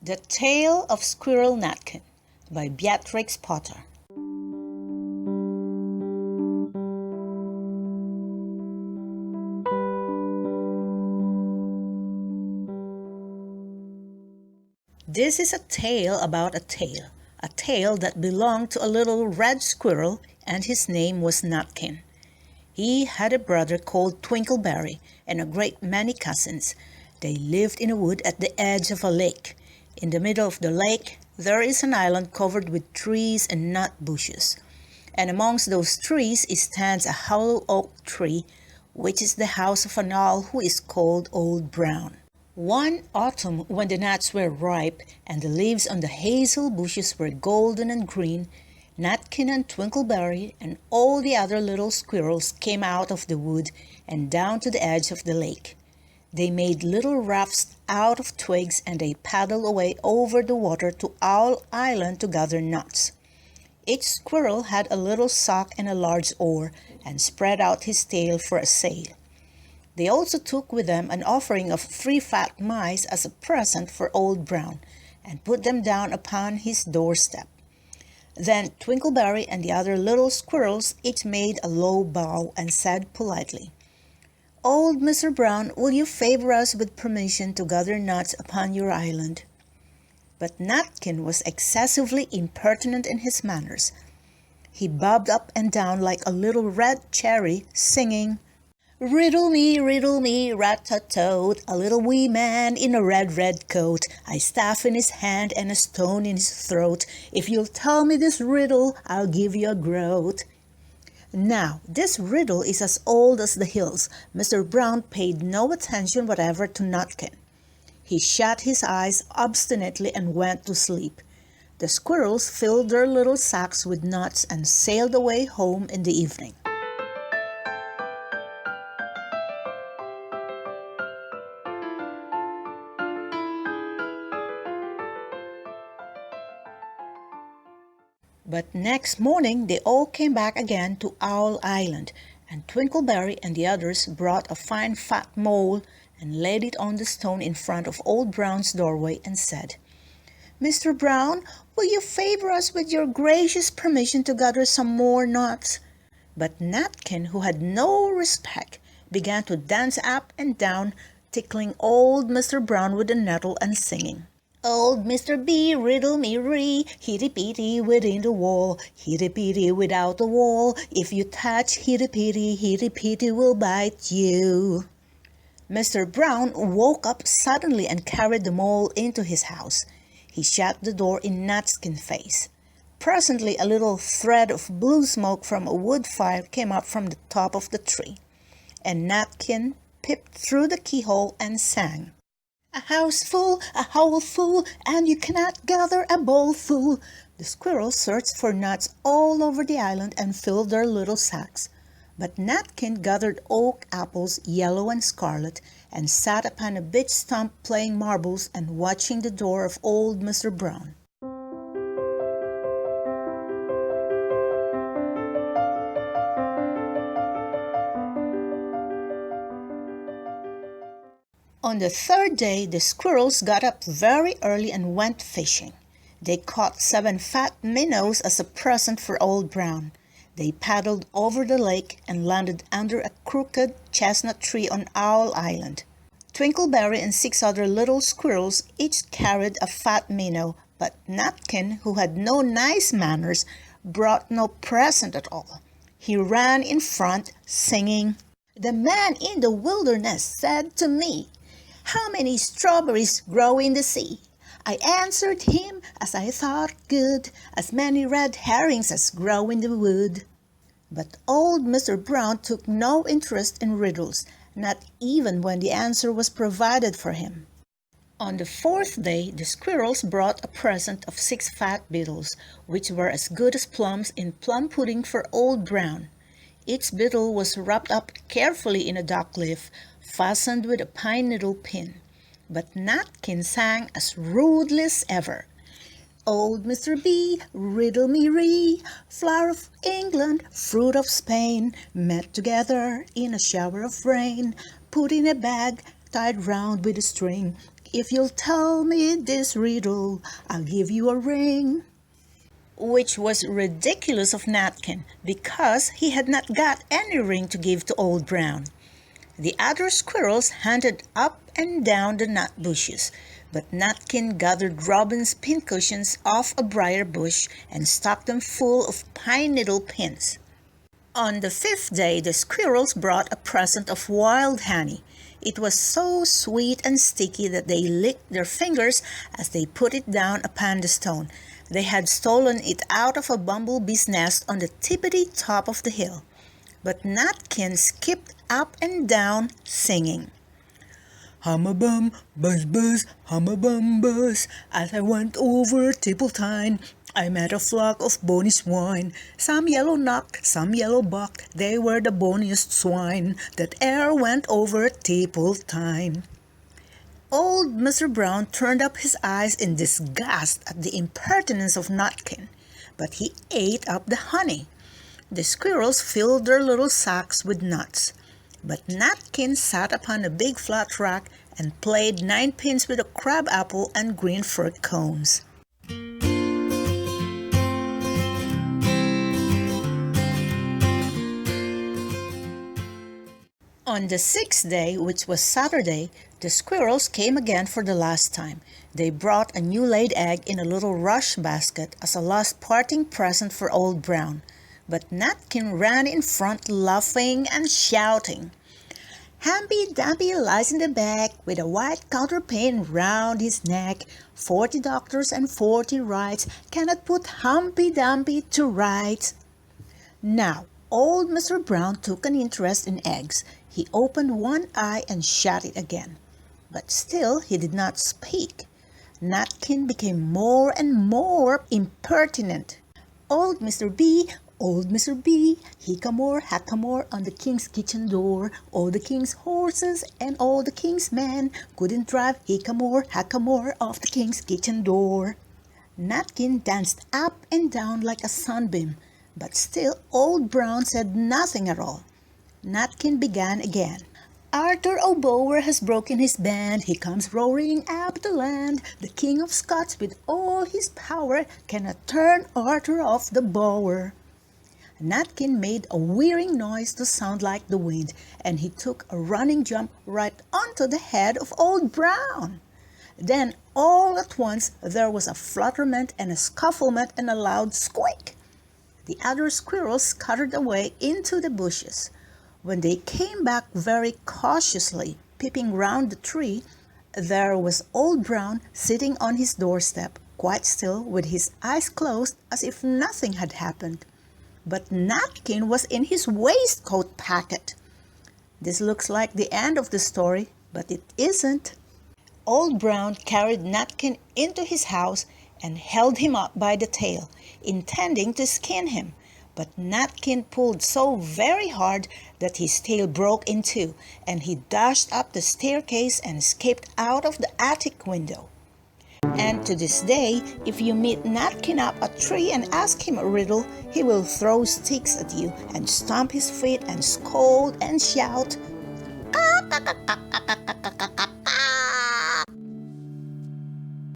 The Tale of Squirrel Nutkin by Beatrix Potter. This is a tale about a tale that belonged to a little red squirrel, and his name was Nutkin. He had a brother called Twinkleberry and a great many cousins. They lived in a wood at the edge of a lake. In the middle of the lake, there is an island covered with trees and nut bushes. And amongst those trees stands a hollow oak tree, which is the house of an owl who is called Old Brown. One autumn, when the nuts were ripe and the leaves on the hazel bushes were golden and green, Nutkin and Twinkleberry and all the other little squirrels came out of the wood and down to the edge of the lake. They made little rafts out of twigs and they paddled away over the water to Owl Island to gather nuts. Each squirrel had a little sock and a large oar and spread out his tail for a sail. They also took with them an offering of 3 fat mice as a present for Old Brown and put them down upon his doorstep. Then Twinkleberry and the other little squirrels each made a low bow and said politely, "Old Mr. Brown, will you favor us with permission to gather nuts upon your island?" But Nutkin was excessively impertinent in his manners. He bobbed up and down like a little red cherry, singing, riddle me, rat-tat-toad, a little wee man in a red, red coat, a staff in his hand and a stone in his throat. If you'll tell me this riddle, I'll give you a groat." Now, this riddle is as old as the hills. Mr. Brown paid no attention whatever to Nutkin. He shut his eyes obstinately and went to sleep. The squirrels filled their little sacks with nuts and sailed away home in the evening. But next morning they all came back again to Owl Island, and Twinkleberry and the others brought a fine fat mole and laid it on the stone in front of Old Brown's doorway and said, "Mr. Brown, will you favor us with your gracious permission to gather some more nuts?" But Nutkin, who had no respect, began to dance up and down, tickling old Mr. Brown with the nettle and singing, "Old Mr. B, riddle me ree, hitty-pitty within the wall, hitty-pitty without the wall, if you touch hitty-pitty will bite you." Mr. Brown woke up suddenly and carried the mole into his house. He shut the door in Nutkin's face. Presently a little thread of blue smoke from a wood fire came up from the top of the tree, and Nutkin peeped through the keyhole and sang, "A house full, a hole full, and you cannot gather a bowl full." The squirrels searched for nuts all over the island and filled their little sacks. But Nutkin gathered oak apples, yellow and scarlet, and sat upon a beech stump playing marbles and watching the door of old Mr. Brown. On the 3rd day, the squirrels got up very early and went fishing. They caught 7 fat minnows as a present for Old Brown. They paddled over the lake and landed under a crooked chestnut tree on Owl Island. Twinkleberry and 6 other little squirrels each carried a fat minnow, but Nutkin, who had no nice manners, brought no present at all. He ran in front, singing, "The man in the wilderness said to me, 'How many strawberries grow in the sea?' I answered him, as I thought good, 'As many red herrings as grow in the wood.'" But old Mr. Brown took no interest in riddles, not even when the answer was provided for him. On the 4th day, the squirrels brought a present of 6 fat beetles, which were as good as plums in plum pudding for Old Brown. Each beetle was wrapped up carefully in a dock leaf, fastened with a pine needle pin. But Nutkin sang as rudely as ever, "Old Mr. B, riddle me ree, flower of England, fruit of Spain, met together in a shower of rain, put in a bag, tied round with a string, If you'll tell me this riddle, I'll give you a ring. Which was ridiculous of Nutkin, because he had not got any ring to give to Old Brown. The other squirrels hunted up and down the nut bushes, but Nutkin gathered robin's pincushions off a briar bush and stuck them full of pine needle pins. On the 5th day, the squirrels brought a present of wild honey. It was so sweet and sticky that they licked their fingers as they put it down upon the stone. They had stolen it out of a bumblebee's nest on the tippity top of the hill. But Nutkin skipped up and down, singing, "Hum-a-bum, buzz-buzz, hum-a-bum, buzz. As I went over Tipple-tine, I met a flock of bony swine. Some yellow-knocked, some yellow-bucked. They were the boniest swine that e'er went over Tipple-tine." Old Mr. Brown turned up his eyes in disgust at the impertinence of Nutkin, but he ate up the honey. The squirrels filled their little sacks with nuts, but Nutkin sat upon a big flat rock and played ninepins with a crab apple and green fruit cones. On the 6th day, which was Saturday, the squirrels came again for the last time. They brought a new laid egg in a little rush basket as a last parting present for Old Brown. But Nutkin ran in front, laughing and shouting. "Humpy Dumpy lies in the back with a white counterpane round his neck. 40 doctors and 40 wrights cannot put Humpy Dumpy to rights." Now, old Mr. Brown took an interest in eggs. He opened one eye and shut it again. But still he did not speak. Nutkin became more and more impertinent. "Old Mr. B, old Mr. B, hickamore, hackamore on the king's kitchen door. All the king's horses and all the king's men couldn't drive hickamore, hackamore off the king's kitchen door." Nutkin danced up and down like a sunbeam, but still Old Brown said nothing at all. Nutkin began again. "Arthur O'Bower has broken his band. He comes roaring up the land. The King of Scots with all his power cannot turn Arthur off the bower." Nutkin made a whirring noise to sound like the wind, and he took a running jump right onto the head of Old Brown. Then all at once there was a flutterment and a scufflement and a loud squeak. The other squirrels scuttered away into the bushes. When they came back very cautiously, peeping round the tree, there was Old Brown sitting on his doorstep, quite still, with his eyes closed as if nothing had happened. But Nutkin was in his waistcoat pocket. This looks like the end of the story, but it isn't. Old Brown carried Nutkin into his house and held him up by the tail, intending to skin him. But Nutkin pulled so very hard that his tail broke in two, and he dashed up the staircase and escaped out of the attic window. And to this day, if you meet Nutkin up a tree and ask him a riddle, he will throw sticks at you and stomp his feet and scold and shout, "Ka, ka, ka, ka, ka, ka,